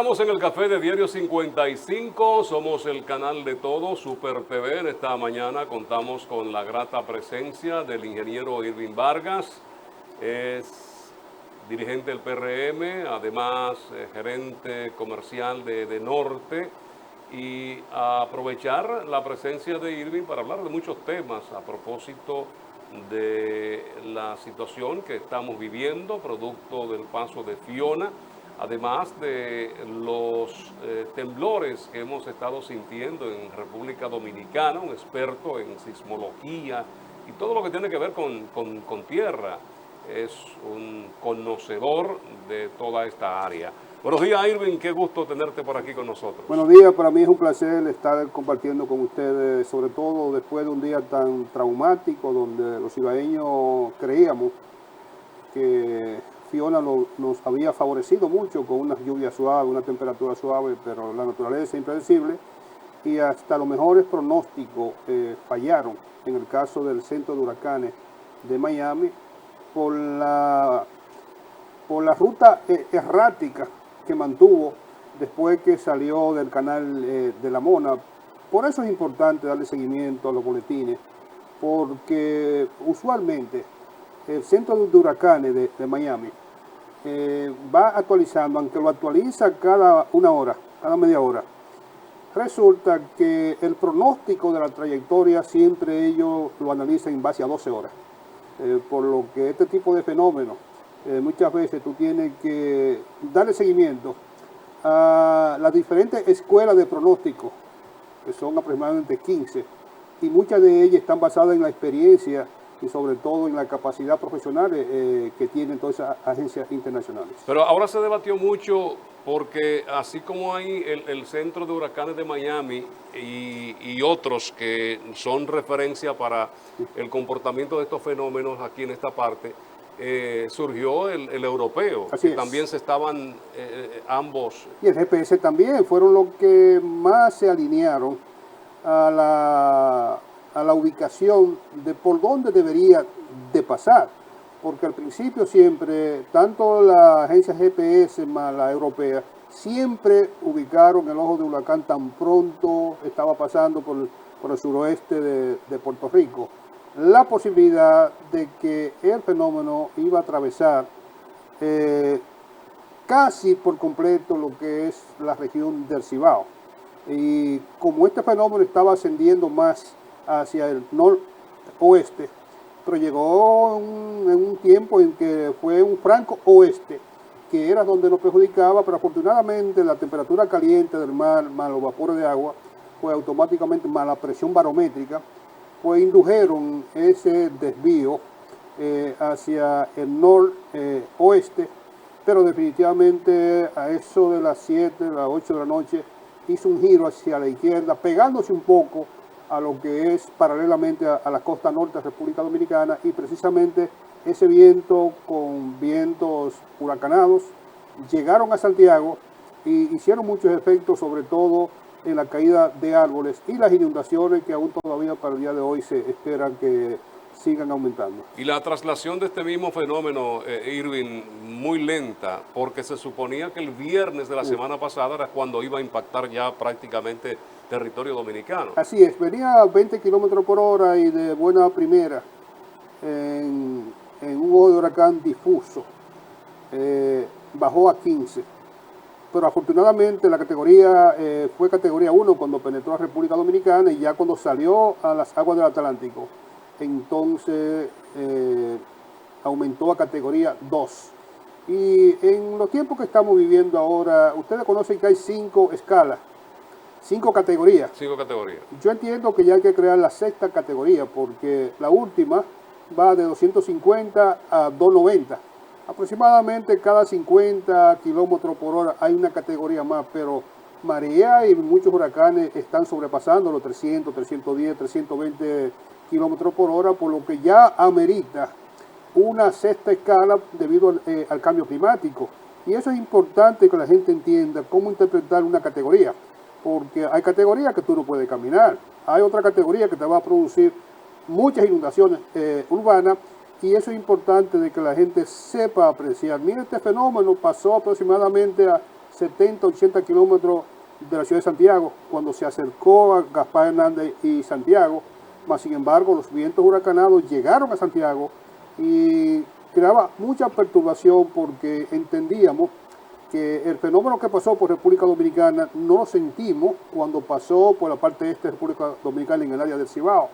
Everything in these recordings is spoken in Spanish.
estamos en el Café de Diario 55, somos el canal de todo, Super TV. En esta mañana contamos con la grata presencia del ingeniero Irving Vargas, es dirigente del PRM, además gerente comercial de Norte, y aprovechar la presencia de Irving para hablar de muchos temas a propósito de la situación que estamos viviendo, producto del paso de Fiona, además de los temblores que hemos estado sintiendo en República Dominicana, un experto en sismología y todo lo que tiene que ver con tierra, es un conocedor de toda esta área. Buenos días, Irving, qué gusto tenerte por aquí con nosotros. Buenos días, para mí es un placer estar compartiendo con ustedes, sobre todo después de un día tan traumático donde los ibaeños creíamos que Fiona nos había favorecido mucho con unas lluvias suaves, una temperatura suave, pero la naturaleza es impredecible y hasta los mejores pronósticos fallaron en el caso del centro de huracanes de Miami por la ruta errática que mantuvo después que salió del canal de la Mona. Por eso es importante darle seguimiento a los boletines, porque usualmente el centro de huracanes de Miami va actualizando, aunque lo actualiza cada una hora, cada media hora. Resulta que el pronóstico de la trayectoria siempre ellos lo analizan en base a 12 horas. Por lo que este tipo de fenómenos muchas veces tú tienes que darle seguimiento a las diferentes escuelas de pronóstico, que son aproximadamente 15, y muchas de ellas están basadas en la experiencia y sobre todo en la capacidad profesional que tienen todas esas agencias internacionales. Pero ahora se debatió mucho porque así como hay el centro de huracanes de Miami y otros que son referencia para el comportamiento de estos fenómenos aquí en esta parte, surgió el europeo, Así que es. también se estaban ambos. Y el GPS también fueron los que más se alinearon a la ubicación de por dónde debería de pasar. Porque al principio siempre, tanto la agencia GPS más la europea, siempre ubicaron el ojo de huracán tan pronto estaba pasando por el suroeste de Puerto Rico. La posibilidad de que el fenómeno iba a atravesar casi por completo lo que es la región del Cibao. Y como este fenómeno estaba ascendiendo más hacia el noroeste, pero llegó en un tiempo en que fue un franco oeste, que era donde nos perjudicaba, pero afortunadamente la temperatura caliente del mar, más los vapores de agua, pues automáticamente más la presión barométrica, pues indujeron ese desvío hacia el noroeste, pero definitivamente a eso de las 7, las 8 de la noche, hizo un giro hacia la izquierda, pegándose un poco a lo que es paralelamente a la costa norte de República Dominicana, y precisamente ese viento con vientos huracanados llegaron a Santiago y hicieron muchos efectos, sobre todo en la caída de árboles y las inundaciones que aún todavía para el día de hoy se esperan que sigan aumentando. Y la traslación de este mismo fenómeno, Irving, muy lenta, porque se suponía que el viernes de la semana pasada era cuando iba a impactar ya prácticamente territorio dominicano. Así es, venía a 20 kilómetros por hora y de buena primera en un ojo de huracán difuso, bajó a 15. Pero afortunadamente la categoría fue categoría 1 cuando penetró a República Dominicana, y ya cuando salió a las aguas del Atlántico, entonces aumentó a categoría 2. Y en los tiempos que estamos viviendo ahora, ustedes conocen que hay 5 escalas, 5 categorías. 5 categorías. Yo entiendo que ya hay que crear la 6ª categoría, porque la última va de 250 a 290. Aproximadamente cada 50 kilómetros por hora hay una categoría más, pero María y muchos huracanes están sobrepasando los 300, 310, 320 kilómetros por hora, por lo que ya amerita una 6ª escala debido al cambio climático. Y eso es importante que la gente entienda cómo interpretar una categoría, porque hay categorías que tú no puedes caminar, hay otra categoría que te va a producir muchas inundaciones urbanas, y eso es importante de que la gente sepa apreciar. Mira, este fenómeno pasó aproximadamente a 70, 80 kilómetros de la ciudad de Santiago, cuando se acercó a Gaspar Hernández y Santiago, mas sin embargo los vientos huracanados llegaron a Santiago y creaba mucha perturbación porque entendíamos que el fenómeno que pasó por República Dominicana no lo sentimos cuando pasó por la parte este de República Dominicana en el área del Cibao,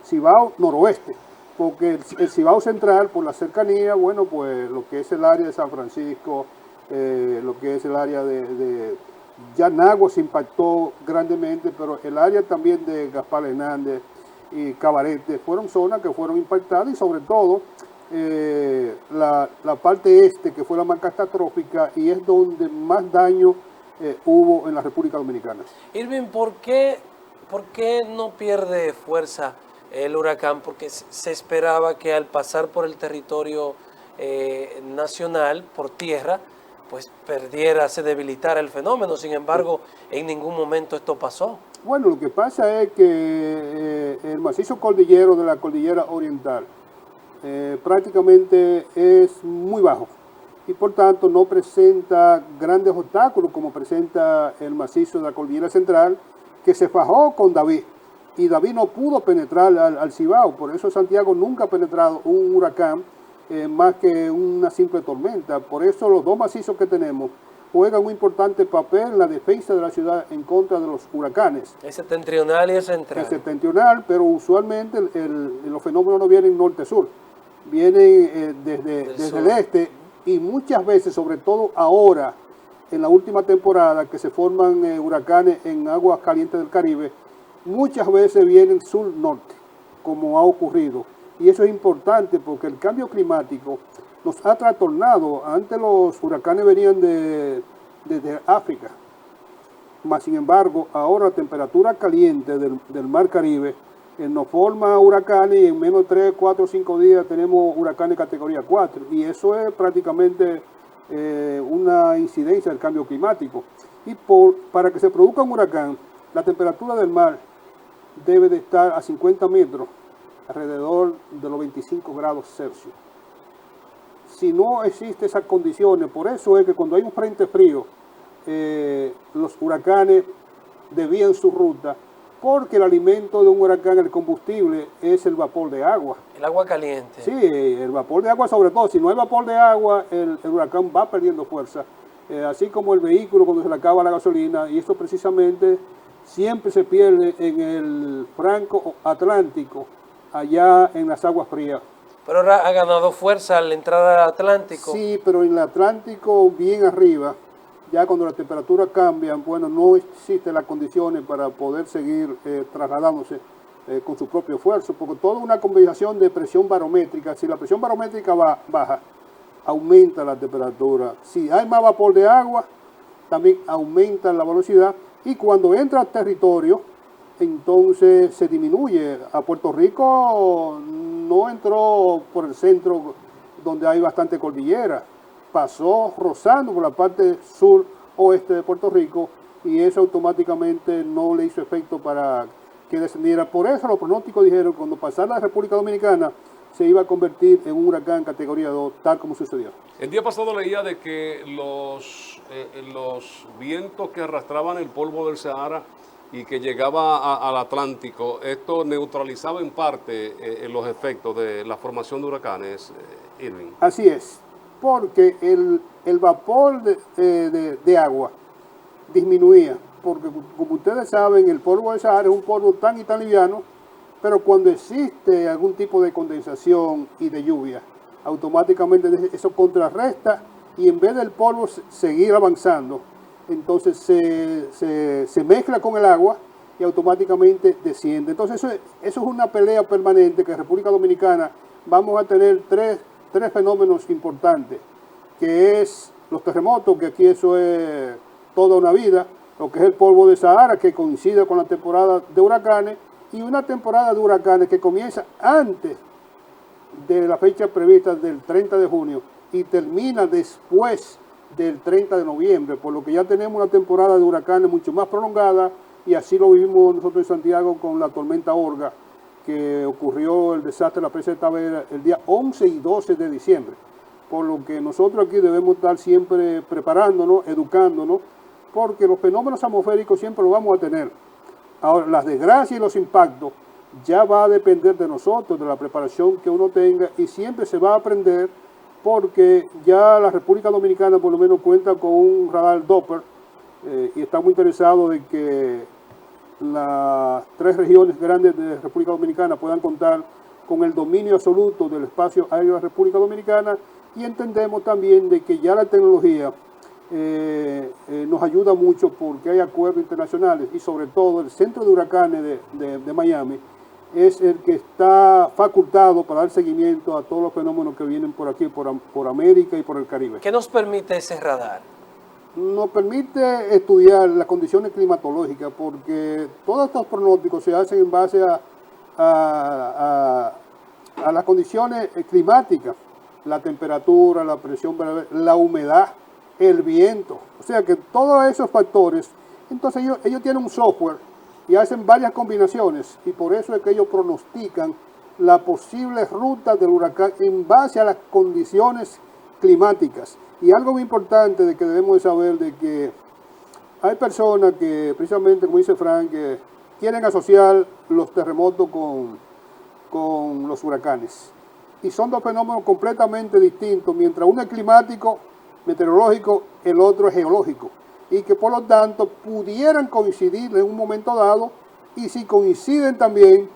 Cibao noroeste, porque el Cibao central, por la cercanía, bueno, pues lo que es el área de San Francisco, lo que es el área de ya Nagua se impactó grandemente, pero el área también de Gaspar Hernández y Cabarete fueron zonas que fueron impactadas y sobre todo la parte este que fue la más catastrófica y es donde más daño hubo en la República Dominicana. Irving, ¿por qué no pierde fuerza el huracán? Porque se esperaba que al pasar por el territorio nacional, por tierra, pues se debilitara el fenómeno. Sin embargo, en ningún momento esto pasó. Bueno, lo que pasa es que el macizo cordillero de la cordillera oriental prácticamente es muy bajo y por tanto no presenta grandes obstáculos como presenta el macizo de la cordillera central, que se fajó con David y David no pudo penetrar al Cibao. Por eso Santiago nunca ha penetrado un huracán más que una simple tormenta. Por eso los dos macizos que tenemos juegan un importante papel en la defensa de la ciudad en contra de los huracanes. El septentrional y el central. El septentrional, pero usualmente los fenómenos no vienen norte-sur, vienen desde el este y muchas veces, sobre todo ahora, en la última temporada que se forman huracanes en aguas calientes del Caribe, muchas veces vienen sur-norte, como ha ocurrido. Y eso es importante porque el cambio climático nos ha trastornado. Antes los huracanes venían desde África, mas sin embargo ahora la temperatura caliente del mar Caribe nos forma huracanes y en menos de 3, 4, 5 días tenemos huracanes categoría 4 y eso es prácticamente una incidencia del cambio climático. Y para que se produzca un huracán, la temperatura del mar debe de estar a 50 metros, alrededor de los 25 grados Celsius. Si no existe esas condiciones, por eso es que cuando hay un frente frío, los huracanes desvían su ruta, porque el alimento de un huracán, el combustible, es el vapor de agua. El agua caliente. Sí, el vapor de agua sobre todo. Si no hay vapor de agua, el huracán va perdiendo fuerza. Así como el vehículo cuando se le acaba la gasolina, y esto precisamente siempre se pierde en el franco atlántico, allá en las aguas frías. Pero ahora ha ganado fuerza al entrar al Atlántico. Sí, pero en el Atlántico bien arriba, ya cuando la temperatura cambia, bueno, no existen las condiciones para poder seguir trasladándose con su propio esfuerzo, porque toda una combinación de presión barométrica, si la presión barométrica baja, aumenta la temperatura. Si hay más vapor de agua, también aumenta la velocidad, y cuando entra al territorio, entonces se disminuye. A Puerto Rico no entró por el centro donde hay bastante cordillera, pasó rozando por la parte sur-oeste de Puerto Rico y eso automáticamente no le hizo efecto para que descendiera. Por eso los pronósticos dijeron que cuando pasara la República Dominicana se iba a convertir en un huracán categoría 2, tal como sucedió. El día pasado leía de que los vientos que arrastraban el polvo del Sahara y que llegaba al Atlántico, esto neutralizaba en parte los efectos de la formación de huracanes, Irving. Así es, porque el vapor de agua disminuía, porque como ustedes saben, el polvo del Sahara es un polvo tan y tan liviano, pero cuando existe algún tipo de condensación y de lluvia, automáticamente eso contrarresta y en vez del polvo seguir avanzando, entonces se mezcla con el agua y automáticamente desciende. Entonces eso es una pelea permanente que en República Dominicana vamos a tener tres fenómenos importantes, que es los terremotos, que aquí eso es toda una vida, lo que es el polvo de Sahara, que coincide con la temporada de huracanes, y una temporada de huracanes que comienza antes de la fecha prevista del 30 de junio y termina después del 30 de noviembre, por lo que ya tenemos una temporada de huracanes mucho más prolongada, y así lo vivimos nosotros en Santiago con la tormenta Orga, que ocurrió el desastre de la presa de Tavera el día 11 y 12 de diciembre. por lo que nosotros aquí debemos estar siempre preparándonos, educándonos, porque los fenómenos atmosféricos siempre los vamos a tener. Ahora, las desgracias y los impactos ya va a depender de nosotros, de la preparación que uno tenga, y siempre se va a aprender, porque ya la República Dominicana por lo menos cuenta con un radar Doppler, y está muy interesado en que las 3 regiones grandes de República Dominicana puedan contar con el dominio absoluto del espacio aéreo de la República Dominicana, y entendemos también de que ya la tecnología nos ayuda mucho porque hay acuerdos internacionales, y sobre todo el Centro de Huracanes de Miami es el que está facultado para dar seguimiento a todos los fenómenos que vienen por aquí, por América y por el Caribe. ¿Qué nos permite ese radar? Nos permite estudiar las condiciones climatológicas, porque todos estos pronósticos se hacen en base a las condiciones climáticas, la temperatura, la presión, la humedad, el viento. O sea que todos esos factores, entonces ellos tienen un software y hacen varias combinaciones, y por eso es que ellos pronostican la posible ruta del huracán en base a las condiciones climáticas. Y algo muy importante de que debemos de saber, de que hay personas que, precisamente como dice Frank, que quieren asociar los terremotos con los huracanes. Y son 2 fenómenos completamente distintos. Mientras uno es climático, meteorológico, el otro es geológico. Y que por lo tanto pudieran coincidir en un momento dado, y si coinciden también,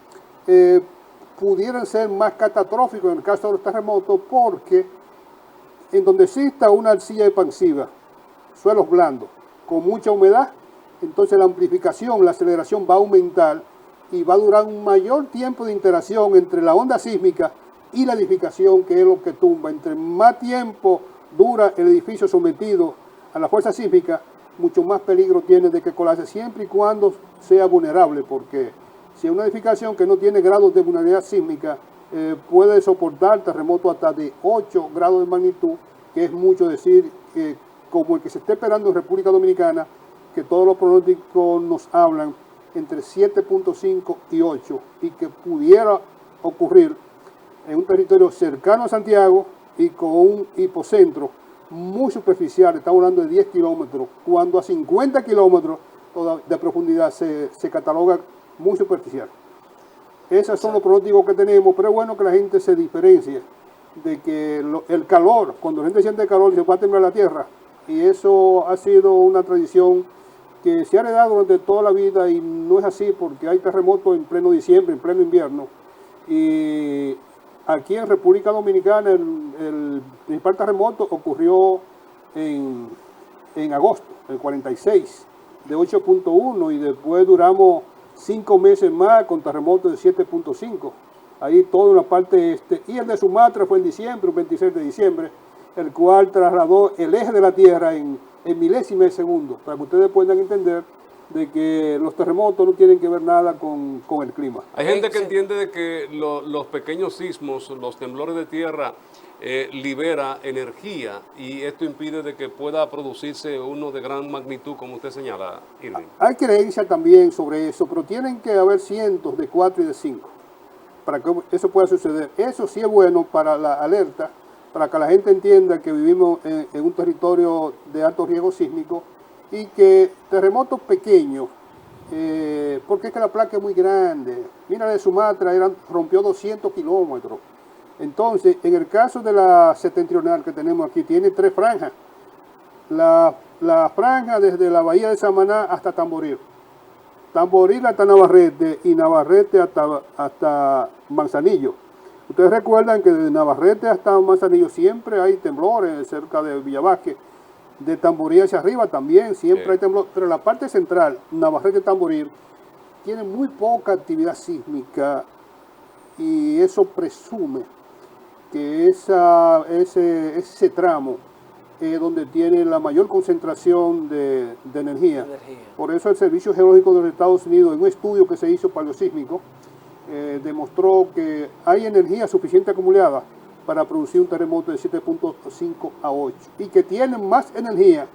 pudieran ser más catastróficos en el caso de los terremotos, porque en donde exista una arcilla expansiva, suelos blandos, con mucha humedad, entonces la amplificación, la aceleración va a aumentar, y va a durar un mayor tiempo de interacción entre la onda sísmica y la edificación, que es lo que tumba. Entre más tiempo dura el edificio sometido a la fuerza sísmica, mucho más peligro tiene de que colapse, siempre y cuando sea vulnerable, porque si es una edificación que no tiene grados de vulnerabilidad sísmica, puede soportar terremotos hasta de 8 grados de magnitud, que es mucho decir, como el que se está esperando en República Dominicana, que todos los pronósticos nos hablan entre 7.5 y 8, y que pudiera ocurrir en un territorio cercano a Santiago y con un hipocentro muy superficial. Estamos hablando de 10 kilómetros, cuando a 50 kilómetros de profundidad se cataloga muy superficial. Esos son los pronósticos que tenemos, pero es bueno que la gente se diferencie de que el calor, cuando la gente siente calor, se va a temblar la tierra, y eso ha sido una tradición que se ha heredado durante toda la vida, y no es así, porque hay terremotos en pleno diciembre, en pleno invierno, y aquí en República Dominicana el principal terremoto ocurrió en agosto, el 46, de 8.1, y después duramos 5 meses más con terremotos de 7.5, ahí todo en la parte este, y el de Sumatra fue en diciembre, un 26 de diciembre, el cual trasladó el eje de la Tierra en milésimas de segundo, para que ustedes puedan entender de que los terremotos no tienen que ver nada con el clima. Hay gente que entiende de que los pequeños sismos, los temblores de tierra, libera energía, y esto impide de que pueda producirse uno de gran magnitud, como usted señala, Irving. Hay creencia también sobre eso, pero tienen que haber cientos de 4 y de 5 para que eso pueda suceder. Eso sí es bueno para la alerta, para que la gente entienda que vivimos en un territorio de alto riesgo sísmico, y que terremotos pequeños, porque es que la placa es muy grande. Mira, de Sumatra rompió 200 kilómetros. Entonces, en el caso de la septentrional que tenemos aquí, tiene 3 franjas. La franja desde la bahía de Samaná hasta Tamboril. Tamboril hasta Navarrete, y Navarrete hasta Manzanillo. Ustedes recuerdan que de Navarrete hasta Manzanillo siempre hay temblores cerca de Villavasque. De Tamboril hacia arriba también siempre hay temblor, pero la parte central, Navarrete-Tamboril, tiene muy poca actividad sísmica, y eso presume que ese tramo es donde tiene la mayor concentración de energía. Por eso el Servicio Geológico de los Estados Unidos, en un estudio que se hizo paleosísmico, demostró que hay energía suficiente acumulada para producir un terremoto de 7.5 a 8, y que tienen más energía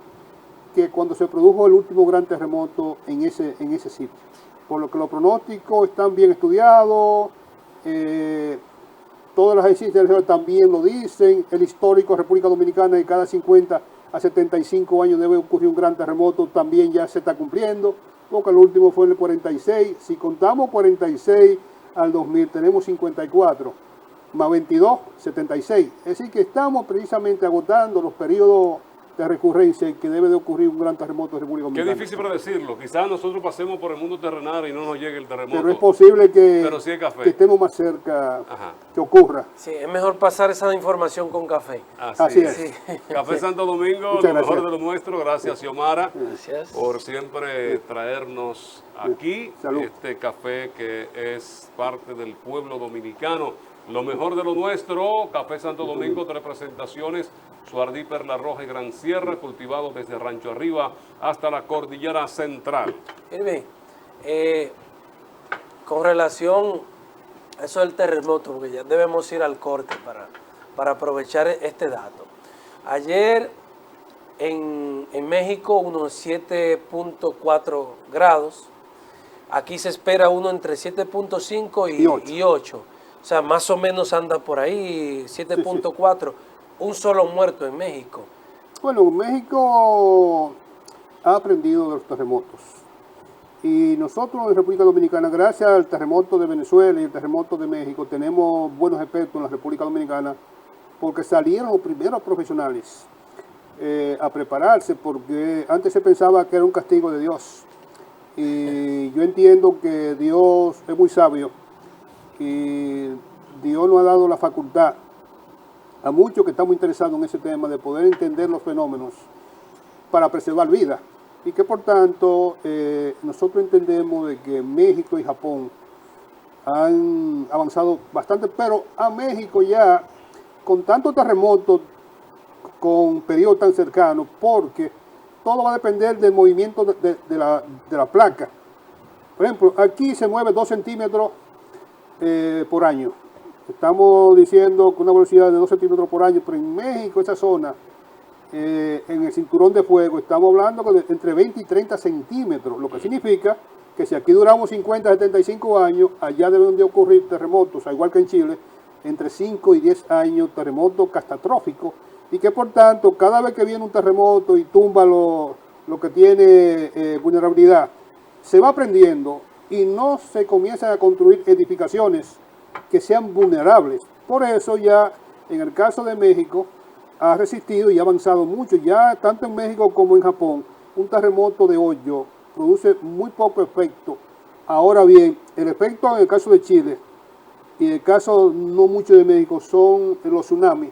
que cuando se produjo el último gran terremoto en ese sitio. Por lo que los pronósticos están bien estudiados, Todas las agencias internacionales también lo dicen. El histórico de República Dominicana de cada 50 a 75 años debe ocurrir un gran terremoto, también ya se está cumpliendo, porque el último fue en el 46. Si contamos 46 al 2000, tenemos 54, más 22, 76. Es decir, que estamos precisamente agotando los periodos de recurrencia en que debe de ocurrir un gran terremoto en República Qué Dominicana. difícil predecirlo. Quizás nosotros pasemos por el mundo terrenal y no nos llegue el terremoto. Pero es posible Pero sí hay café. que estemos más cerca, Ajá. que ocurra. Sí, es mejor pasar esa información con café. Así es. Sí. Café Santo Domingo, Muchas lo mejor gracias. de lo nuestro. Gracias, Xiomara, Gracias. por siempre traernos aquí Salud. este café que es parte del pueblo dominicano. Lo mejor de lo nuestro, Café Santo Domingo, 3 presentaciones, Suardí, Perla Roja y Gran Sierra, cultivado desde Rancho Arriba hasta la Cordillera Central. Irving, con relación a eso del terremoto, porque ya debemos ir al corte para aprovechar este dato. Ayer en México unos 7.4 grados, aquí se espera uno entre 7.5 y 8. O sea, más o menos anda por ahí, 7.4. Un solo muerto en México. Bueno, México ha aprendido de los terremotos. Y nosotros en República Dominicana, gracias al terremoto de Venezuela y el terremoto de México, tenemos buenos expertos en la República Dominicana porque salieron los primeros profesionales a prepararse, porque antes se pensaba que era un castigo de Dios. Y yo entiendo que Dios es muy sabio y Dios nos ha dado la facultad a muchos que estamos interesados en ese tema de poder entender los fenómenos para preservar vida. Y que por tanto nosotros entendemos de que México y Japón han avanzado bastante, pero a México ya con tantos terremotos, con periodos tan cercanos, porque todo va a depender del movimiento de la placa. Por ejemplo, aquí se mueve 2 centímetros por año. Estamos diciendo que una velocidad de 2 centímetros por año, pero en México, esa zona, en el cinturón de fuego, estamos hablando de entre 20 y 30 centímetros, lo que significa que si aquí duramos 50 a 75 años, allá deben de ocurrir terremotos, al igual que en Chile, entre 5 y 10 años, terremotos catastróficos, y que por tanto, cada vez que viene un terremoto y tumba lo que tiene vulnerabilidad, se va aprendiendo y no se comienzan a construir edificaciones que sean vulnerables. Por eso ya en el caso de México ha resistido y ha avanzado mucho. Ya tanto en México como en Japón, un terremoto de 8 produce muy poco efecto. Ahora bien, el efecto en el caso de Chile y en el caso no mucho de México son los tsunamis,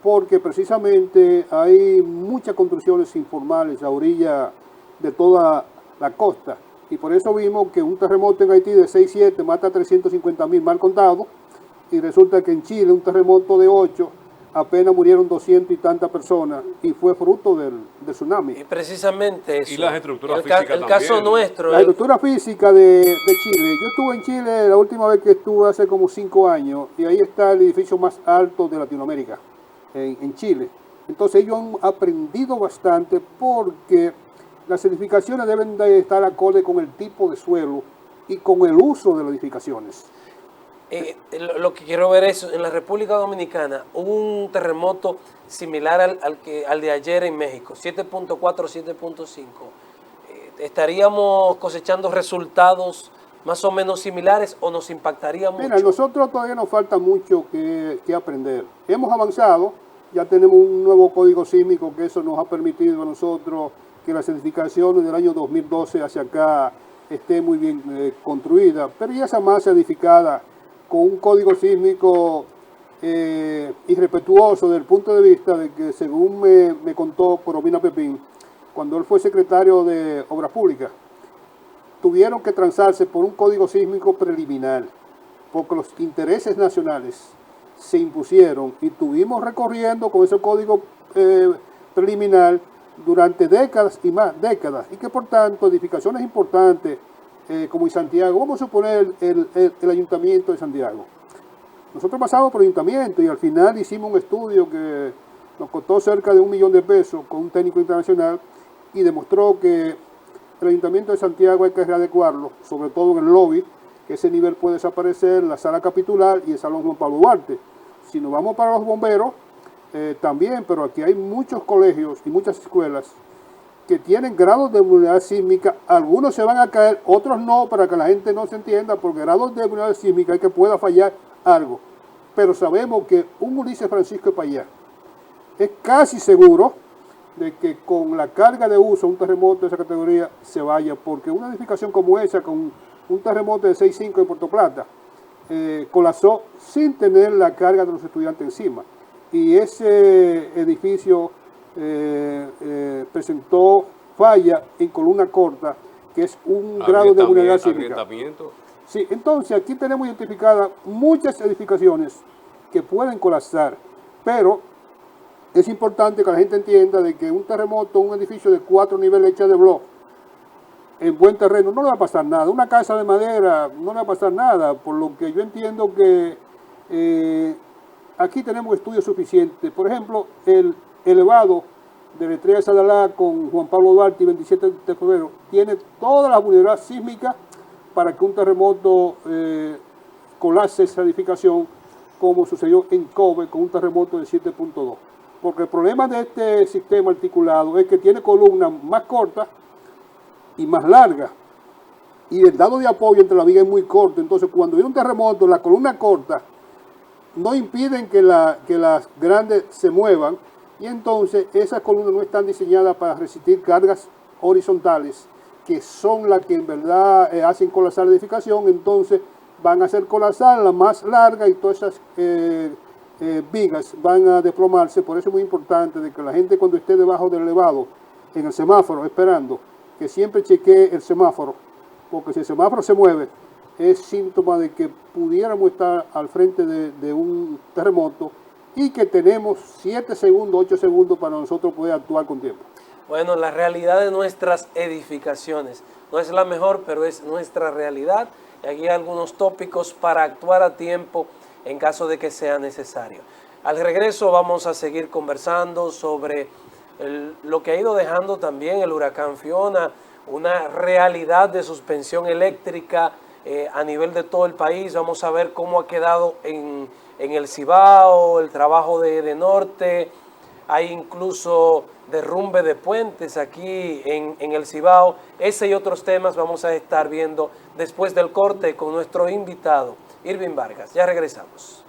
porque precisamente hay muchas construcciones informales a orilla de toda la costa. Y por eso vimos que un terremoto en Haití de 6,7 mata a 350,000 mal contados. Y resulta que en Chile un terremoto de 8 apenas murieron 200 y tantas personas. Y fue fruto del tsunami. Y precisamente eso. Y las estructuras el físicas el caso también. nuestro. La estructura física de Chile. Yo estuve en Chile la última vez que estuve hace como 5 años. Y ahí está el edificio más alto de Latinoamérica, en Chile. Entonces ellos han aprendido bastante porque las edificaciones deben de estar acorde con el tipo de suelo y con el uso de las edificaciones. Lo que quiero ver es, en la República Dominicana, hubo un terremoto similar al de ayer en México, 7.4, 7.5. ¿Estaríamos cosechando resultados más o menos similares o nos impactaría mucho? Mira, nosotros todavía nos falta mucho que aprender. Hemos avanzado, ya tenemos un nuevo código sísmico que eso nos ha permitido a nosotros que las edificaciones del año 2012 hacia acá esté muy bien construida, pero ya esa masa edificada con un código sísmico irrespetuoso desde el punto de vista de que, según me contó Coromina Pepín, cuando él fue secretario de Obras Públicas, tuvieron que transarse por un código sísmico preliminar, porque los intereses nacionales se impusieron y tuvimos recorriendo con ese código preliminar durante décadas y más décadas, y que por tanto edificaciones importantes como en Santiago, vamos a suponer el Ayuntamiento de Santiago. Nosotros pasamos por el Ayuntamiento y al final hicimos un estudio que nos costó cerca de $1 millón con un técnico internacional y demostró que el Ayuntamiento de Santiago hay que readecuarlo, sobre todo en el lobby, que ese nivel puede desaparecer, la sala capitular y el Salón Juan Pablo Duarte. Si nos vamos para los bomberos, también, pero aquí hay muchos colegios y muchas escuelas que tienen grados de vulnerabilidad sísmica. Algunos se van a caer, otros no, para que la gente no se entienda, porque grados de vulnerabilidad sísmica hay que pueda fallar algo. Pero sabemos que un Ulises Francisco de Payá es casi seguro de que con la carga de uso un terremoto de esa categoría se vaya, porque una edificación como esa, con un terremoto de 6.5 en Puerto Plata, colapsó sin tener la carga de los estudiantes encima. Y ese edificio presentó falla en columna corta, que es un grado de vulnerabilidad sísmica. Sí, entonces aquí tenemos identificadas muchas edificaciones que pueden colapsar, pero es importante que la gente entienda de que un terremoto, un edificio de 4 niveles hecho de bloque, en buen terreno, no le va a pasar nada. Una casa de madera no le va a pasar nada, por lo que yo entiendo que aquí tenemos estudios suficientes. Por ejemplo, el elevado de la Estrella de Sadalá con Juan Pablo Duarte y 27 de febrero tiene toda la vulnerabilidad sísmica para que un terremoto colapse esa edificación, como sucedió en Kobe con un terremoto de 7.2. Porque el problema de este sistema articulado es que tiene columnas más cortas y más largas, y el dado de apoyo entre la viga es muy corto. Entonces, cuando viene un terremoto, la columna corta no impiden que las grandes se muevan, y entonces esas columnas no están diseñadas para resistir cargas horizontales, que son las que en verdad hacen colapsar la edificación. Entonces van a hacer colapsar la más larga y todas esas vigas van a desplomarse. Por eso es muy importante de que la gente, cuando esté debajo del elevado, en el semáforo, esperando, que siempre chequee el semáforo, porque si el semáforo se mueve, es síntoma de que pudiéramos estar al frente de un terremoto, y que tenemos 7 segundos, 8 segundos para nosotros poder actuar con tiempo. Bueno, la realidad de nuestras edificaciones no es la mejor, pero es nuestra realidad. Y aquí hay algunos tópicos para actuar a tiempo en caso de que sea necesario. Al regreso vamos a seguir conversando sobre lo que ha ido dejando también el huracán Fiona, una realidad de suspensión eléctrica a nivel de todo el país. Vamos a ver cómo ha quedado en el Cibao, el trabajo de Norte. Hay incluso derrumbe de puentes aquí en el Cibao. Ese y otros temas vamos a estar viendo después del corte con nuestro invitado, Irving Vargas. Ya regresamos.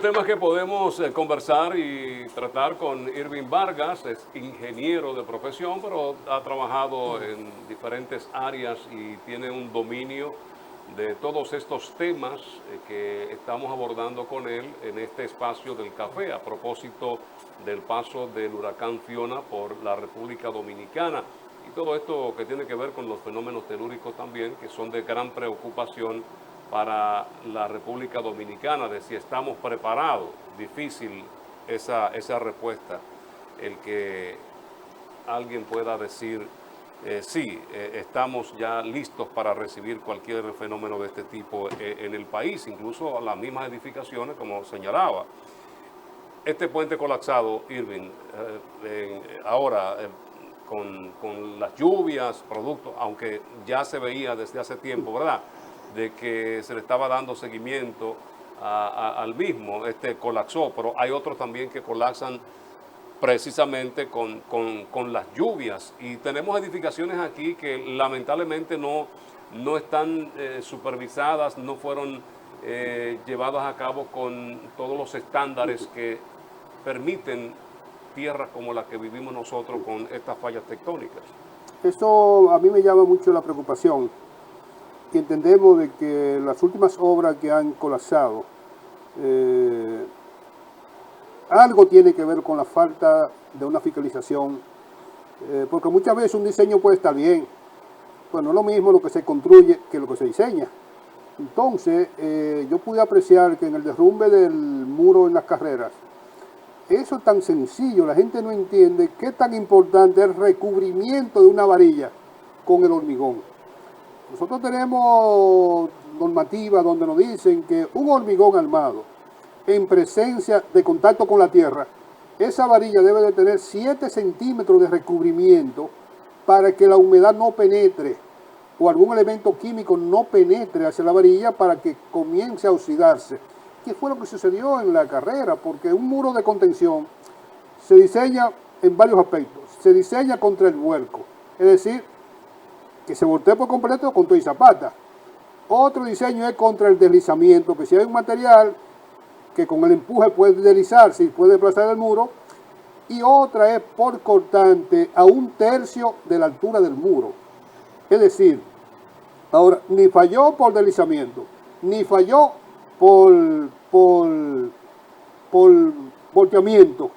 temas que podemos conversar y tratar con Irving Vargas. Es ingeniero de profesión, pero ha trabajado en diferentes áreas y tiene un dominio de todos estos temas que estamos abordando con él en este espacio del café, a propósito del paso del huracán Fiona por la República Dominicana. Y todo esto que tiene que ver con los fenómenos telúricos también, que son de gran preocupación para la República Dominicana, de si estamos preparados. Difícil esa respuesta, el que alguien pueda decir, sí, estamos ya listos para recibir cualquier fenómeno de este tipo en el país, incluso las mismas edificaciones, como señalaba. Este puente colapsado, Irving, ahora con las lluvias, producto, aunque ya se veía desde hace tiempo, ¿verdad?, de que se le estaba dando seguimiento al mismo, colapsó, pero hay otros también que colapsan precisamente con las lluvias. Y tenemos edificaciones aquí que lamentablemente no están supervisadas, no fueron llevadas a cabo con todos los estándares que permiten tierras como la que vivimos nosotros con estas fallas tectónicas. Eso a mí me llama mucho la preocupación. Y entendemos de que las últimas obras que han colapsado, algo tiene que ver con la falta de una fiscalización, porque muchas veces un diseño puede estar bien, pues no es lo mismo lo que se construye que lo que se diseña. Entonces, yo pude apreciar que en el derrumbe del muro en las carreras, eso es tan sencillo, la gente no entiende qué tan importante es el recubrimiento de una varilla con el hormigón. Nosotros tenemos normativas donde nos dicen que un hormigón armado en presencia de contacto con la tierra, esa varilla debe de tener 7 centímetros de recubrimiento para que la humedad no penetre o algún elemento químico no penetre hacia la varilla para que comience a oxidarse. ¿Qué fue lo que sucedió en la carrera? Porque un muro de contención se diseña en varios aspectos. Se diseña contra el vuelco, es decir, que se voltee por completo con todo y zapata. Otro diseño es contra el deslizamiento, que si hay un material que con el empuje puede deslizarse y puede desplazar el muro, y otra es por cortante a 1/3 de la altura del muro. Es decir, ahora ni falló por deslizamiento, ni falló por volteamiento,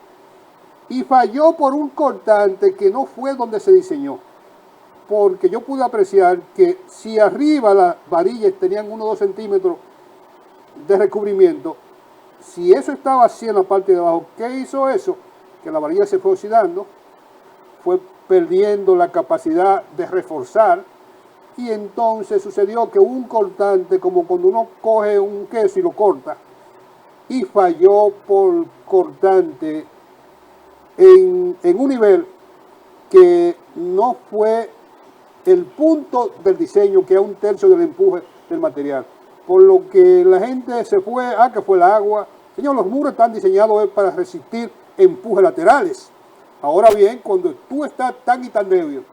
y falló por un cortante que no fue donde se diseñó. Porque yo pude apreciar que si arriba las varillas tenían 1 o 2 centímetros de recubrimiento, si eso estaba así en la parte de abajo, ¿qué hizo eso? Que la varilla se fue oxidando, fue perdiendo la capacidad de reforzar, y entonces sucedió que un cortante, como cuando uno coge un queso y lo corta, y falló por cortante en un nivel que no fue el punto del diseño, que es 1/3 del empuje del material. Por lo que la gente se fue, que fue el agua. Señor, los muros están diseñados para resistir empujes laterales. Ahora bien, cuando tú estás tan y tan débil,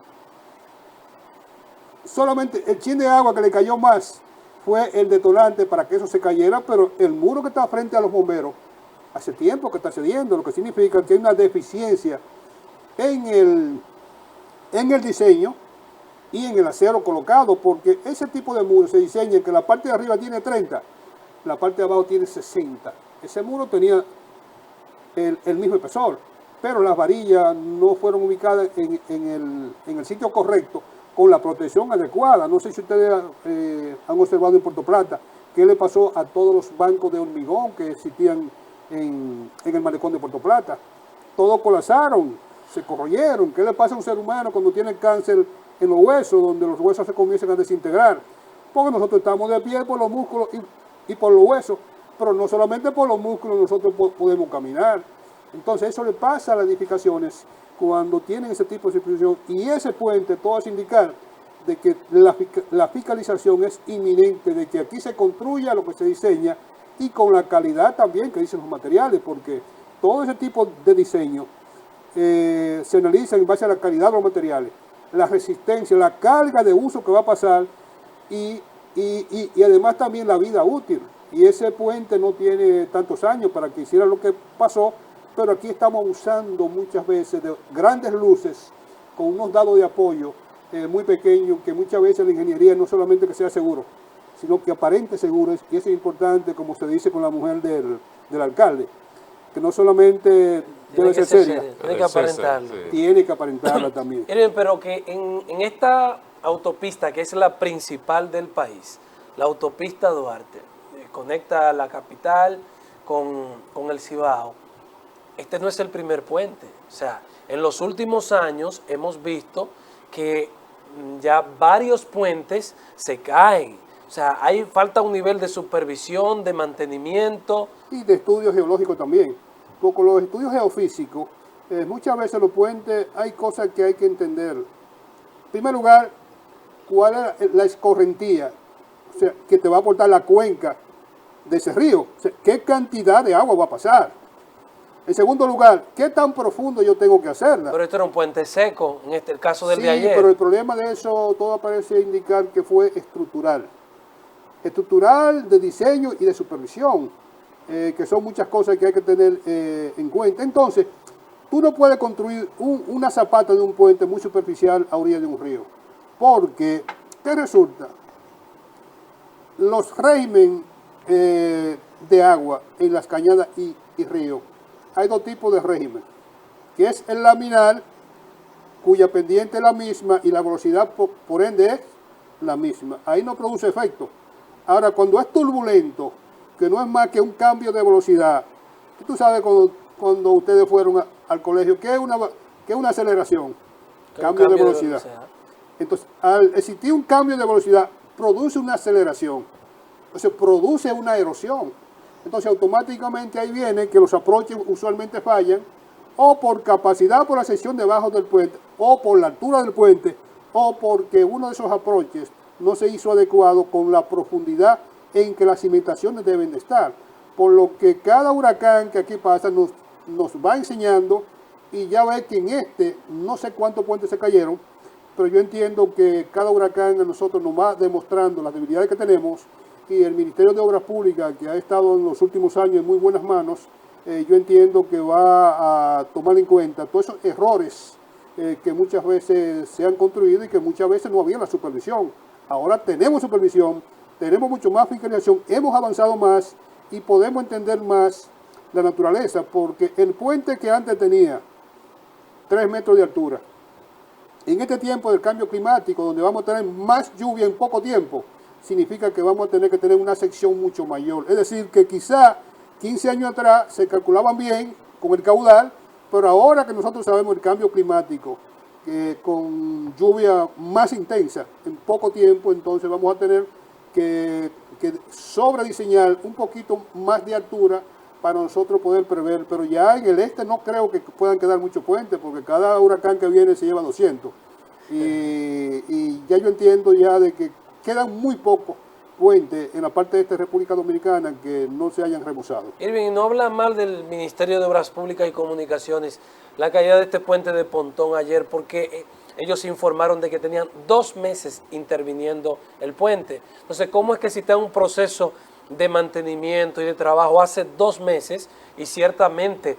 solamente el chin de agua que le cayó más fue el detonante para que eso se cayera, pero el muro que está frente a los bomberos hace tiempo que está cediendo, lo que significa que hay una deficiencia en el diseño y en el acero colocado, porque ese tipo de muro se diseña que la parte de arriba tiene 30, la parte de abajo tiene 60. Ese muro tenía el mismo espesor, pero las varillas no fueron ubicadas en el sitio correcto, con la protección adecuada. No sé si ustedes han observado en Puerto Plata qué le pasó a todos los bancos de hormigón que existían en el malecón de Puerto Plata. Todos colapsaron, se corroyeron. ¿Qué le pasa a un ser humano cuando tiene cáncer en los huesos, donde los huesos se comienzan a desintegrar? Porque nosotros estamos de pie por los músculos y por los huesos, pero no solamente por los músculos nosotros podemos caminar. Entonces eso le pasa a las edificaciones cuando tienen ese tipo de situación, y ese puente todo es indicar de que la fiscalización es inminente, de que aquí se construya lo que se diseña y con la calidad también que dicen los materiales, porque todo ese tipo de diseño se analiza en base a la calidad de los materiales, la resistencia, la carga de uso que va a pasar y además también la vida útil. Y ese puente no tiene tantos años para que hiciera lo que pasó, pero aquí estamos usando muchas veces de grandes luces con unos dados de apoyo muy pequeños, que muchas veces la ingeniería no solamente que sea seguro, sino que aparente seguro, y eso es importante, como se dice con la mujer del alcalde, que no solamente debe ser seria, tiene que aparentarlo. Sí. tiene que aparentarla también. Miren, pero que en esta autopista, que es la principal del país, la autopista Duarte, conecta la capital con el Cibao, este no es el primer puente. O sea, en los últimos años hemos visto que ya varios puentes se caen. O sea, falta un nivel de supervisión, de mantenimiento. Y de estudios geológicos también. Porque con los estudios geofísicos, muchas veces los puentes hay cosas que hay que entender. En primer lugar, cuál es la escorrentía, o sea, que te va a aportar la cuenca de ese río. O sea, qué cantidad de agua va a pasar. En segundo lugar, qué tan profundo yo tengo que hacerla. Pero esto era un puente seco, en el caso del Sí, de ayer. pero el problema de eso todo parece indicar que fue estructural. Estructural, de diseño y de supervisión, que son muchas cosas que hay que tener en cuenta. Entonces, tú no puedes construir una zapata de un puente muy superficial a orilla de un río, porque, ¿qué resulta? Los régimen de agua en las cañadas y ríos, hay dos tipos de régimen, que es el laminar, cuya pendiente es la misma y la velocidad por ende es la misma. Ahí no produce efecto. Ahora, cuando es turbulento, que no es más que un cambio de velocidad, tú sabes cuando ustedes fueron al colegio, ¿qué es una aceleración? Cambio de velocidad. Entonces, al existir un cambio de velocidad, produce una aceleración. Entonces, produce una erosión. Entonces, automáticamente ahí viene que los aproches usualmente fallan, o por capacidad por la sección debajo del puente, o por la altura del puente, o porque uno de esos aproches no se hizo adecuado con la profundidad en que las cimentaciones deben de estar. Por lo que cada huracán que aquí pasa nos va enseñando, y ya ve que en no sé cuántos puentes se cayeron, pero yo entiendo que cada huracán a nosotros nos va demostrando las debilidades que tenemos, y el Ministerio de Obras Públicas, que ha estado en los últimos años en muy buenas manos, yo entiendo que va a tomar en cuenta todos esos errores que muchas veces se han construido y que muchas veces no había la supervisión. Ahora tenemos supervisión, tenemos mucho más fiscalización, hemos avanzado más y podemos entender más la naturaleza, porque el puente que antes tenía 3 metros de altura, en este tiempo del cambio climático, donde vamos a tener más lluvia en poco tiempo, significa que vamos a tener que tener una sección mucho mayor. Es decir, que quizá 15 años atrás se calculaban bien con el caudal, pero ahora que nosotros sabemos el cambio climático, con lluvia más intensa en poco tiempo, entonces vamos a tener que sobrediseñar un poquito más de altura para nosotros poder prever. Pero ya en el no creo que puedan quedar muchos puentes, porque cada huracán que viene se lleva 200. Y ya yo entiendo ya de que quedan muy pocos puentes en la parte de esta República Dominicana que no se hayan remozado. Irving, no habla mal del Ministerio de Obras Públicas y Comunicaciones la caída de este puente de Pontón ayer, porque ellos informaron de que tenían 2 meses interviniendo el puente. Entonces, ¿cómo es que si está un proceso de mantenimiento y de trabajo hace 2 meses y ciertamente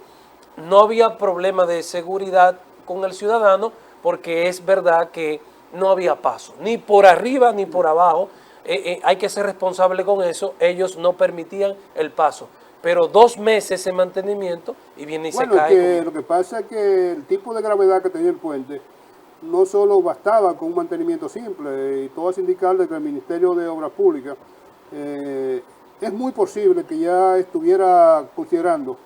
no había problema de seguridad con el ciudadano, porque es verdad que no había paso, ni por arriba ni por abajo, hay que ser responsable con eso, ellos no permitían el paso, pero 2 meses en mantenimiento y viene y se cae. Lo que pasa es que el tipo de gravedad que tenía el puente no solo bastaba con un mantenimiento simple, y todo es indicar que el Ministerio de Obras Públicas es muy posible que ya estuviera considerando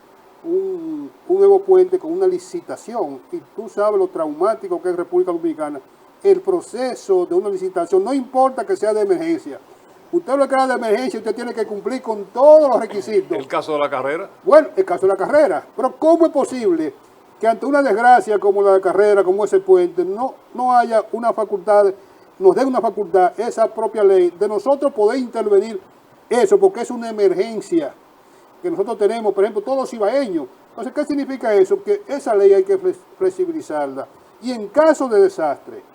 un nuevo puente con una licitación, y tú sabes lo traumático que es República Dominicana. El proceso de una licitación, no importa que sea de emergencia. Usted lo que haga de emergencia, usted tiene que cumplir con todos los requisitos. ¿El caso de la carrera? Bueno, el caso de la carrera. Pero ¿cómo es posible que ante una desgracia como la de carrera, como ese puente, no haya una facultad, nos dé una facultad, esa propia ley, de nosotros poder intervenir eso, porque es una emergencia que nosotros tenemos, por ejemplo, todos los ibaeños? Entonces, ¿qué significa eso? Que esa ley hay que flexibilizarla. Y en caso de desastre,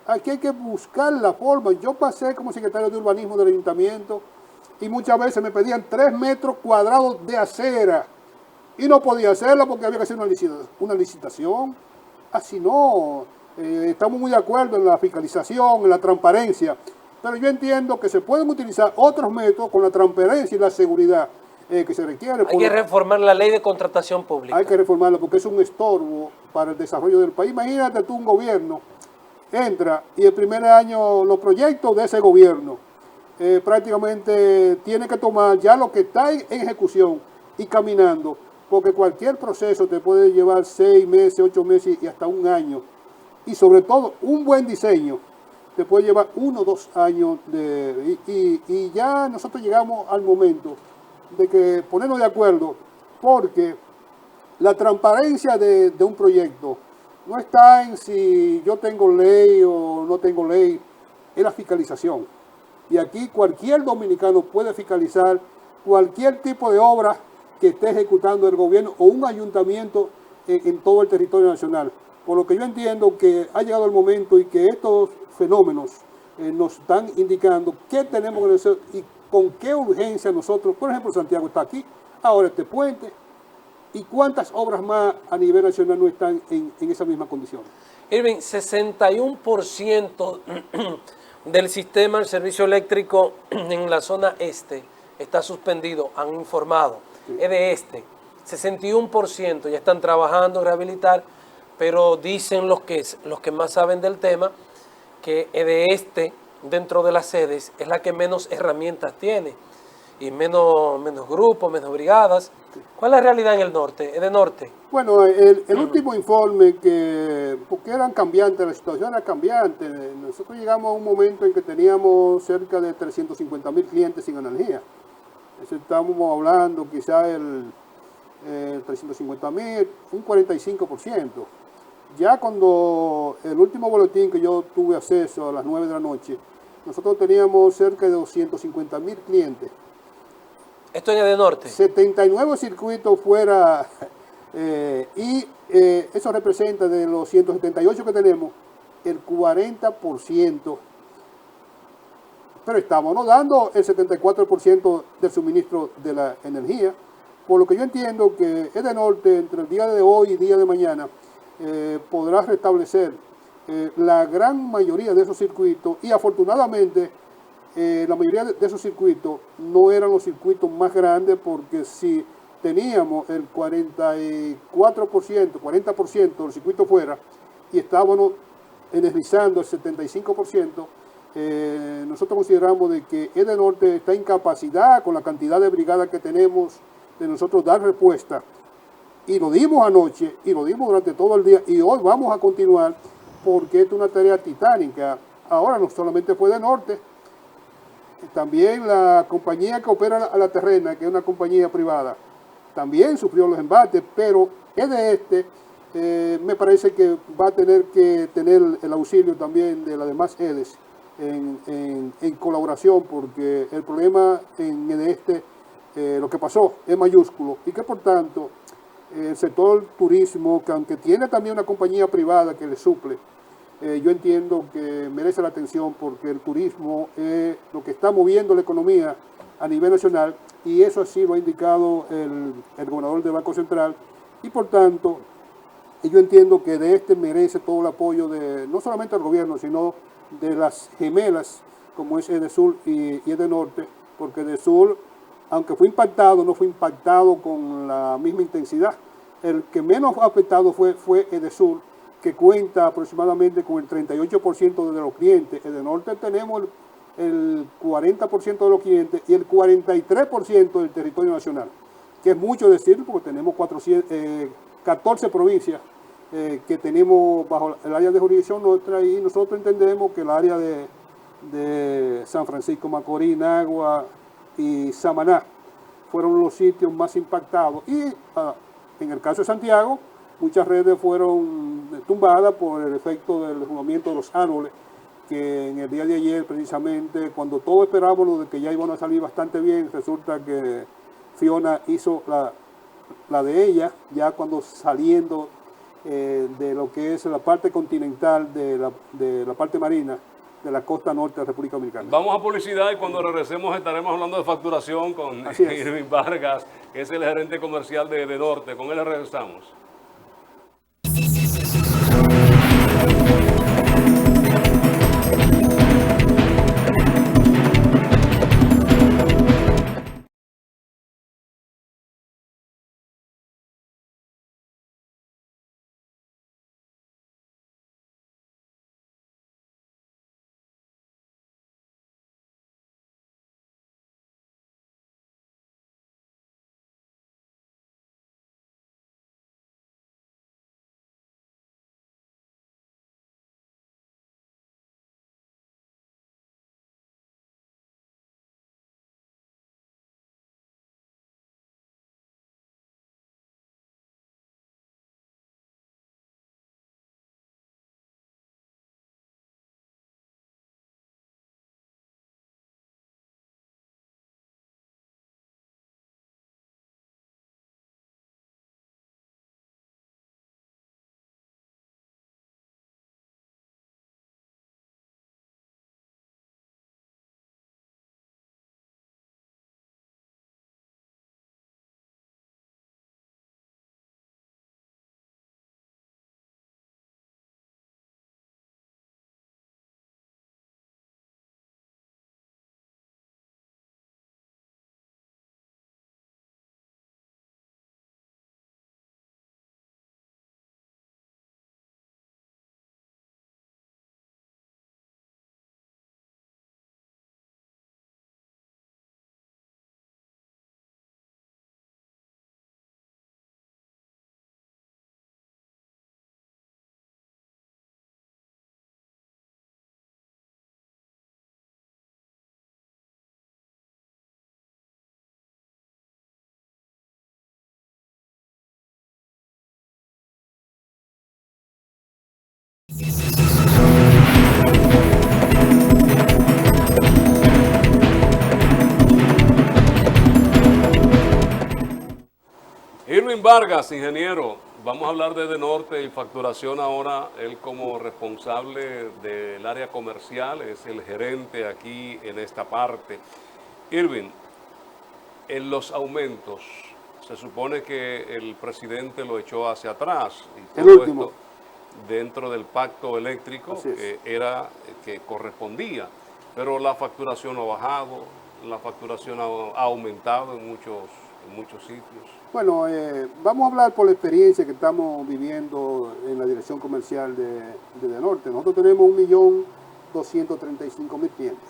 aquí hay que buscar la forma. Yo pasé como secretario de urbanismo del ayuntamiento y muchas veces me pedían 3 metros cuadrados de acera y no podía hacerla porque había que hacer una licitación. Así no, estamos muy de acuerdo en la fiscalización, en la transparencia, pero yo entiendo que se pueden utilizar otros métodos con la transparencia y la seguridad que se requiere. Hay que reformar la ley de contratación pública. Hay que reformarla porque es un estorbo para el desarrollo del país. Imagínate tú, un gobierno entra y el primer año los proyectos de ese gobierno prácticamente tiene que tomar ya lo que está en ejecución y caminando, porque cualquier proceso te puede llevar 6 meses, 8 meses y hasta un año. Y sobre todo, un buen diseño te puede llevar 1 o 2 años. Y ya nosotros llegamos al momento de que ponernos de acuerdo, porque la transparencia de un proyecto no está en si yo tengo ley o no tengo ley, es la fiscalización. Y aquí cualquier dominicano puede fiscalizar cualquier tipo de obra que esté ejecutando el gobierno o un ayuntamiento en todo el territorio nacional. Por lo que yo entiendo que ha llegado el momento y que estos fenómenos nos están indicando qué tenemos que hacer y con qué urgencia nosotros, por ejemplo, Santiago está aquí, ahora este puente, y cuántas obras más a nivel nacional no están en esa misma condición. Irving, 61% del sistema del servicio eléctrico en la zona este está suspendido, han informado. Sí. Es de este, 61% ya están trabajando en rehabilitar, pero dicen los que más saben del tema que es de este, dentro de las sedes, es la que menos herramientas tiene y menos grupos, menos brigadas. ¿Cuál es la realidad en el norte? ¿Es de norte? Bueno, el último informe, porque eran cambiantes, la situación era cambiante. Nosotros llegamos a un momento en que teníamos cerca de 350.000 clientes sin energía. Estamos hablando quizás el 350.000, un 45%. Ya cuando el último boletín que yo tuve acceso a las 9 de la noche, nosotros teníamos cerca de 250.000 clientes. ¿Esto es de norte? 79 circuitos fuera, eso representa de los 178 que tenemos, el 40%, pero estamos dando el 74% del suministro de la energía, por lo que yo entiendo que Edenorte entre el día de hoy y el día de mañana podrá restablecer la gran mayoría de esos circuitos y afortunadamente la mayoría de esos circuitos no eran los circuitos más grandes, porque si teníamos el 44%, 40% del circuito fuera y estábamos energizando el 75%, nosotros consideramos de que Edenorte está en capacidad con la cantidad de brigadas que tenemos de nosotros dar respuesta. Y lo dimos anoche, y lo dimos durante todo el día, y hoy vamos a continuar, porque es una tarea titánica. Ahora no solamente fue Edenorte, también la compañía que opera a la terrena, que es una compañía privada, también sufrió los embates, pero me parece que va a tener que tener el auxilio también de las demás EDES en colaboración, porque el problema en lo que pasó es mayúsculo, y que por tanto el sector turismo, que aunque tiene también una compañía privada que le suple, yo entiendo que merece la atención, porque el turismo es lo que está moviendo la economía a nivel nacional, y eso así lo ha indicado el gobernador del Banco Central, y por tanto yo entiendo que merece todo el apoyo no solamente del gobierno, sino de las gemelas como es Edesur y Edenorte, porque Edesur, aunque fue impactado, no fue impactado con la misma intensidad. El que menos afectado fue Edesur, que cuenta aproximadamente con el 38% de los clientes. Edenorte tenemos el 40% de los clientes y el 43% del territorio nacional, que es mucho decir, porque tenemos 14 provincias que tenemos bajo el área de jurisdicción nuestra, y nosotros entendemos que el área de San Francisco, Macorís, Nagua y Samaná fueron los sitios más impactados, y en el caso de Santiago muchas redes fueron tumbadas por el efecto del derrumbamiento de los árboles, que en el día de ayer precisamente, cuando todos esperábamos de que ya iban a salir bastante bien, resulta que Fiona hizo la de ella, ya cuando saliendo de lo que es la parte continental de la parte marina, de la costa norte de la República Dominicana. Vamos a publicidad y cuando regresemos estaremos hablando de facturación con Irving Vargas, que es el gerente comercial de Edenorte. Con él regresamos. Irving Vargas, ingeniero, vamos a hablar de Edenorte y facturación ahora. Él como responsable del área comercial es el gerente aquí en esta parte. Irving, en los aumentos, se supone que el presidente lo echó hacia atrás. Y El último. esto dentro del pacto eléctrico que correspondía, pero la facturación ha bajado, la facturación ha aumentado en muchos sitios. Bueno, vamos a hablar por la experiencia que estamos viviendo en la dirección comercial de Edenorte. Nosotros tenemos 1.235.000 clientes.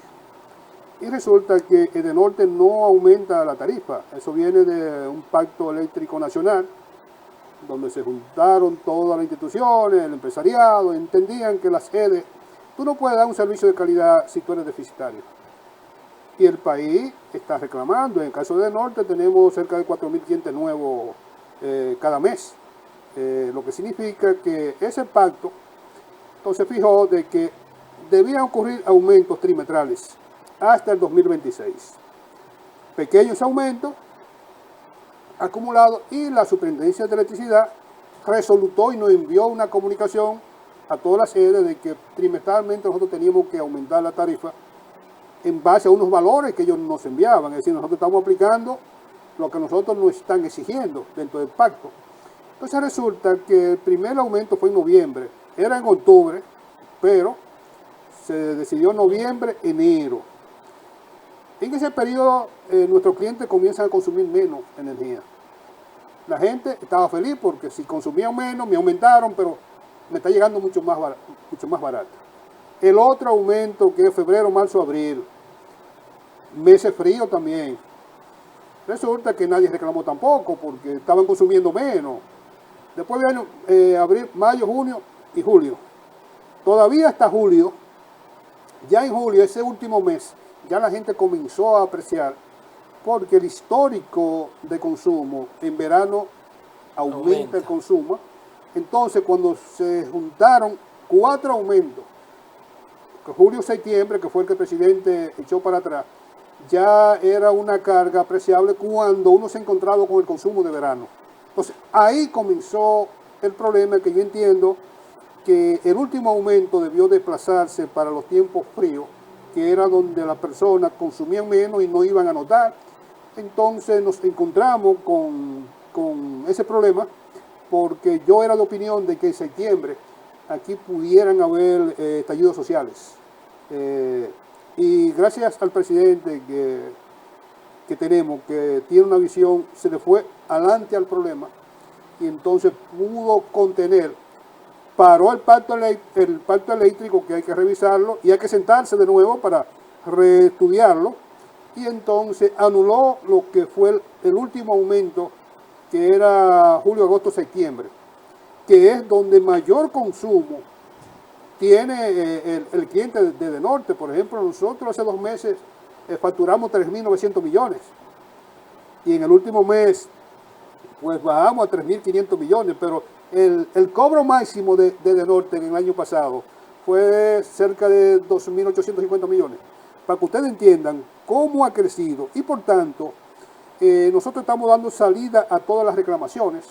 Y resulta que Edenorte no aumenta la tarifa. Eso viene de un pacto eléctrico nacional, donde se juntaron todas las instituciones, el empresariado, entendían que las sedes, tú no puedes dar un servicio de calidad si tú eres deficitario. Y el país está reclamando. En el caso de Edenorte tenemos cerca de 4.000 clientes nuevos cada mes. Lo que significa que ese pacto entonces fijó de que debían ocurrir aumentos trimestrales hasta el 2026. Pequeños aumentos acumulados, y la Superintendencia de Electricidad resolutó y nos envió una comunicación a todas las sedes de que trimestralmente nosotros teníamos que aumentar la tarifa en base a unos valores que ellos nos enviaban. Es decir, nosotros estamos aplicando lo que nosotros nos están exigiendo dentro del pacto. Entonces resulta que el primer aumento fue en noviembre, era en octubre, pero se decidió noviembre, enero. En ese periodo nuestros clientes comienzan a consumir menos energía. La gente estaba feliz porque si consumían menos, me aumentaron, pero me está llegando mucho más barato. El otro aumento, que es febrero, marzo, abril, meses fríos también. Resulta que nadie reclamó tampoco porque estaban consumiendo menos. Después viene abril, mayo, junio y julio. Todavía hasta julio, ya en julio, ese último mes, ya la gente comenzó a apreciar, porque el histórico de consumo en verano aumenta el consumo. Entonces, cuando se juntaron 4 aumentos, julio-septiembre, que fue el que el presidente echó para atrás, ya era una carga apreciable cuando uno se encontraba con el consumo de verano. Entonces, ahí comenzó el problema, que yo entiendo que el último aumento debió desplazarse para los tiempos fríos, que era donde las personas consumían menos y no iban a notar. Entonces nos encontramos con ese problema, porque yo era de opinión de que en septiembre aquí pudieran haber estallidos sociales. Y gracias al presidente que tenemos, que tiene una visión, se le fue adelante al problema y entonces pudo contener, paró el pacto eléctrico, que hay que revisarlo y hay que sentarse de nuevo para reestudiarlo, y entonces anuló lo que fue el último aumento, que era julio, agosto, septiembre, que es donde mayor consumo tiene el cliente de Norte. Por ejemplo, nosotros hace 2 meses facturamos 3.900 millones y en el último mes pues bajamos a 3.500 millones, pero el cobro máximo de Norte en el año pasado fue cerca de 2.850 millones, para que ustedes entiendan cómo ha crecido. Y por tanto, nosotros estamos dando salida a todas las reclamaciones,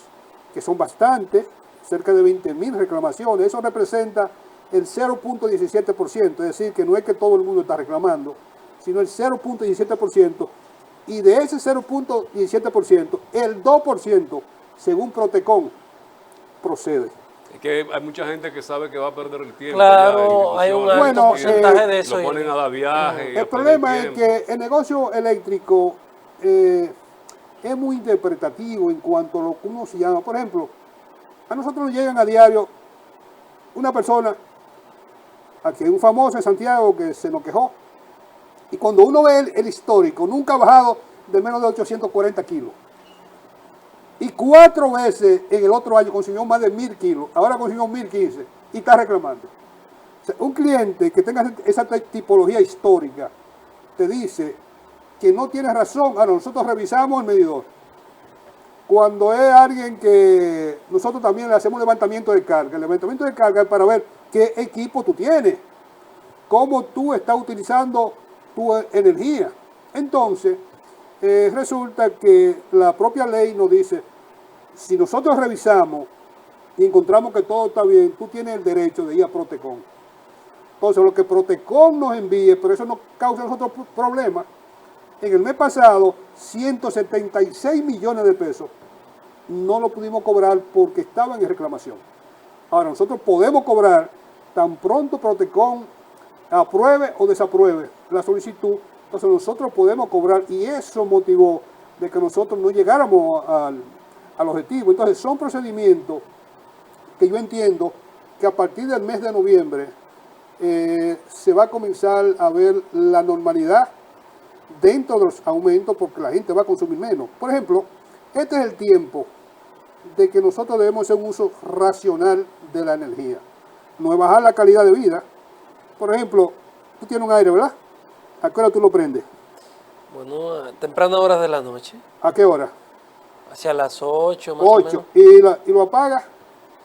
que son bastantes, cerca de 20.000 reclamaciones. Eso representa el 0.17%, es decir, que no es que todo el mundo está reclamando, sino el 0.17%, y de ese 0.17%, el 2%, según Protecon, procede. Es que hay mucha gente que sabe que va a perder el tiempo. Claro, hay un alto porcentaje de eso. Lo ponen a dar viaje. El problema es que el negocio eléctrico es muy interpretativo en cuanto a lo que uno se llama. Por ejemplo, a nosotros nos llegan a diario una persona, aquí hay un famoso en Santiago que se nos quejó, y cuando uno ve el histórico, nunca ha bajado de menos de 840 kilos. Y 4 veces en el otro año consumió más de 1.000 kilos, ahora consumió 1.015 y está reclamando. O sea, un cliente que tenga esa tipología histórica te dice que no tiene razón. Ahora, nosotros revisamos el medidor. Cuando es alguien que nosotros también le hacemos levantamiento de carga, el levantamiento de carga es para ver qué equipo tú tienes, cómo tú estás utilizando tu energía. Entonces, resulta que la propia ley nos dice, si nosotros revisamos y encontramos que todo está bien, tú tienes el derecho de ir a Protecon. Entonces, lo que Protecon nos envíe, pero eso nos causa a nosotros problemas. En el mes pasado, 176 millones de pesos no lo pudimos cobrar porque estaban en reclamación. Ahora, nosotros podemos cobrar tan pronto Protecon apruebe o desapruebe la solicitud. Entonces nosotros podemos cobrar, y eso motivó de que nosotros no llegáramos al objetivo. Entonces son procedimientos que yo entiendo que a partir del mes de noviembre se va a comenzar a ver la normalidad dentro de los aumentos, porque la gente va a consumir menos. Por ejemplo, este es el tiempo de que nosotros debemos hacer un uso racional de la energía. No es bajar la calidad de vida. Por ejemplo, tú tienes un aire, ¿verdad? ¿A qué hora tú lo prendes? Bueno, a tempranas horas de la noche. ¿A qué hora? Hacia las 8 más o menos. ¿Y lo apagas?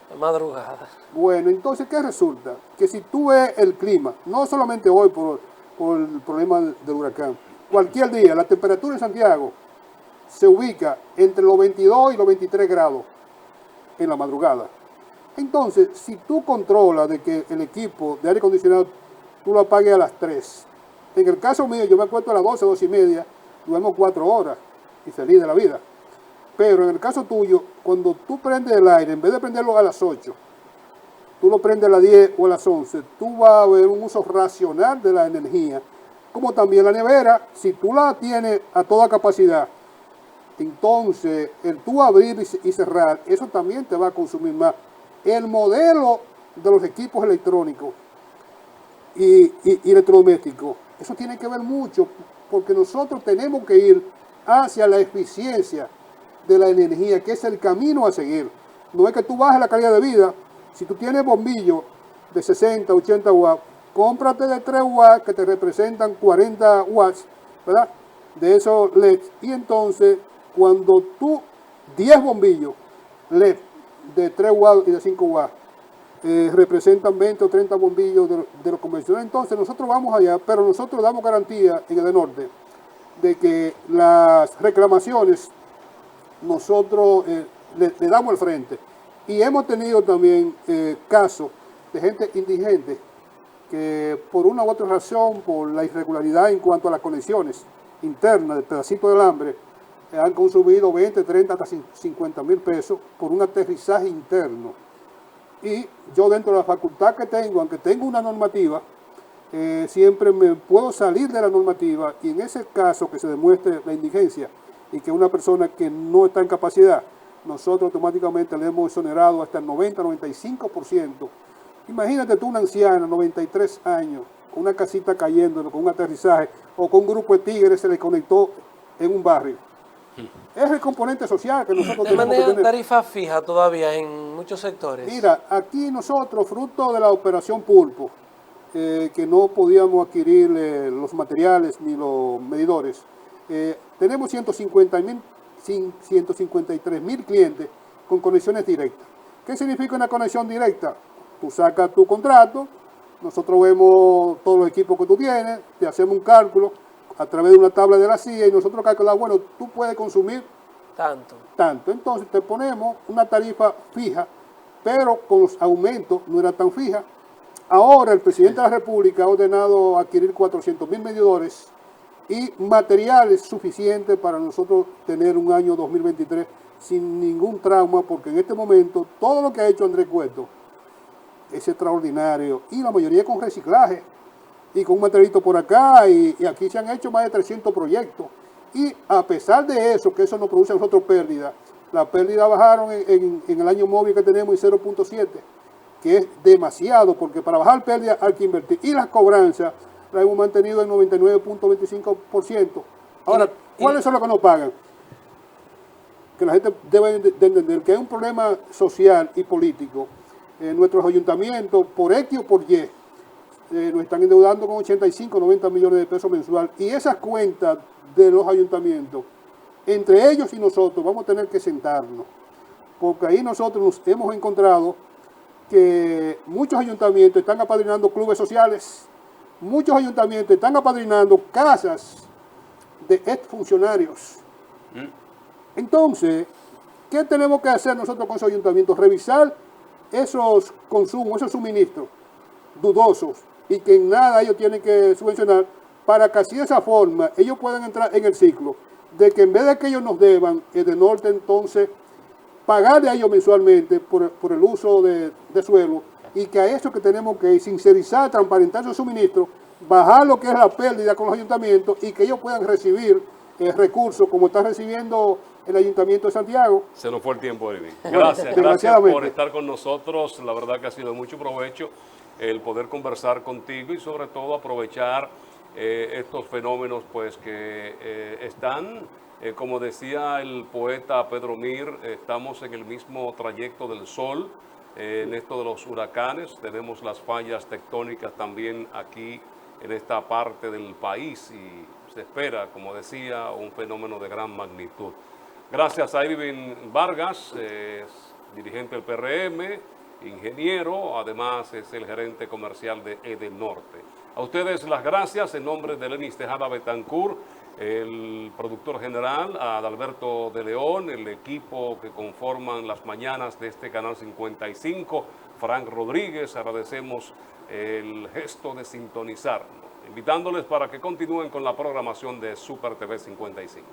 De madrugada. Bueno, entonces, ¿qué resulta? Que si tú ves el clima, no solamente hoy por el problema del huracán, cualquier día, la temperatura en Santiago se ubica entre los 22 y los 23 grados en la madrugada. Entonces, si tú controlas de que el equipo de aire acondicionado tú lo apagues a las 3. En el caso mío, yo me acuesto a las 12, 12 y media, duermo 4 horas y feliz de la vida. Pero en el caso tuyo, cuando tú prendes el aire, en vez de prenderlo a las 8, tú lo prendes a las 10 o a las 11, tú vas a ver un uso racional de la energía. Como también la nevera, si tú la tienes a toda capacidad, entonces el tú abrir y cerrar, eso también te va a consumir más. El modelo de los equipos electrónicos y electrodomésticos, eso tiene que ver mucho, porque nosotros tenemos que ir hacia la eficiencia de la energía, que es el camino a seguir. No es que tú bajes la calidad de vida. Si tú tienes bombillos de 60, 80 watts, cómprate de 3 watts que te representan 40 watts, ¿verdad? De esos LEDs. Y entonces, cuando tú, 10 bombillos LED de 3 watts y de 5 watts, representan 20 o 30 bombillos de los convencionales, entonces nosotros vamos allá, pero nosotros damos garantía en el norte de que las reclamaciones nosotros le damos el frente. Y hemos tenido también casos de gente indigente que por una u otra razón, por la irregularidad en cuanto a las conexiones internas del pedacito de alambre, han consumido 20, 30, hasta 50 mil pesos por un aterrizaje interno. Y yo dentro de la facultad que tengo, aunque tengo una normativa, siempre me puedo salir de la normativa y en ese caso que se demuestre la indigencia y que una persona que no está en capacidad, nosotros automáticamente le hemos exonerado hasta el 90-95%. Imagínate tú una anciana, 93 años, con una casita cayéndolo, con un aterrizaje, o con un grupo de tigres se le conectó en un barrio. Es el componente social que nosotros tenemos que tener. Tarifa fija todavía en muchos sectores. Mira, aquí nosotros, fruto de la operación Pulpo, que no podíamos adquirir los materiales ni los medidores, tenemos 153.000 clientes con conexiones directas. ¿Qué significa una conexión directa? Tú sacas tu contrato, nosotros vemos todos los equipos que tú tienes, te hacemos un cálculo a través de una tabla de la CIA y nosotros calculamos, bueno, tú puedes consumir tanto. Entonces te ponemos una tarifa fija, pero con los aumentos no era tan fija. Ahora el presidente de la República ha ordenado adquirir 400.000 medidores y materiales suficientes para nosotros tener un año 2023 sin ningún trauma, porque en este momento todo lo que ha hecho Andrés Cueto es extraordinario y la mayoría con reciclaje y con un materialito por acá y aquí se han hecho más de 300 proyectos y a pesar de eso, que eso nos produce a nosotros pérdida, las pérdidas bajaron en el año móvil que tenemos en 0.7, que es demasiado porque para bajar pérdida hay que invertir y las cobranzas las hemos mantenido en 99.25%. Ahora, ¿cuáles son los que nos pagan? Que la gente debe de entender que hay un problema social y político. Nuestros ayuntamientos, por X o por Y, nos están endeudando con 85, 90 millones de pesos mensual. Y esas cuentas de los ayuntamientos, entre ellos y nosotros, vamos a tener que sentarnos. Porque ahí nosotros nos hemos encontrado que muchos ayuntamientos están apadrinando clubes sociales, muchos ayuntamientos están apadrinando casas de exfuncionarios. Entonces, ¿qué tenemos que hacer nosotros con esos ayuntamientos? Revisar esos consumos, esos suministros dudosos y que en nada ellos tienen que subvencionar para que así de esa forma ellos puedan entrar en el ciclo de que en vez de que ellos nos deban, Edenorte entonces pagarle a ellos mensualmente por el uso de suelo y que a eso que tenemos que sincerizar, transparentar esos suministros, bajar lo que es la pérdida con los ayuntamientos y que ellos puedan recibir recursos como está recibiendo el Ayuntamiento de Santiago. Se nos fue el tiempo, Irving. Gracias por estar con nosotros. La verdad que ha sido de mucho provecho el poder conversar contigo y sobre todo aprovechar estos fenómenos pues que están, como decía el poeta Pedro Mir, estamos en el mismo trayecto del Sol, en esto de los huracanes, tenemos las fallas tectónicas también aquí en esta parte del país y se espera, como decía, un fenómeno de gran magnitud. Gracias a Irving Vargas, dirigente del PRM, ingeniero, además es el gerente comercial de Edenorte. A ustedes las gracias en nombre de Lenis Tejada Betancourt, el productor general, a Adalberto de León, el equipo que conforman las mañanas de este canal 55, Frank Rodríguez, agradecemos el gesto de sintonizarnos, invitándoles para que continúen con la programación de Super TV 55.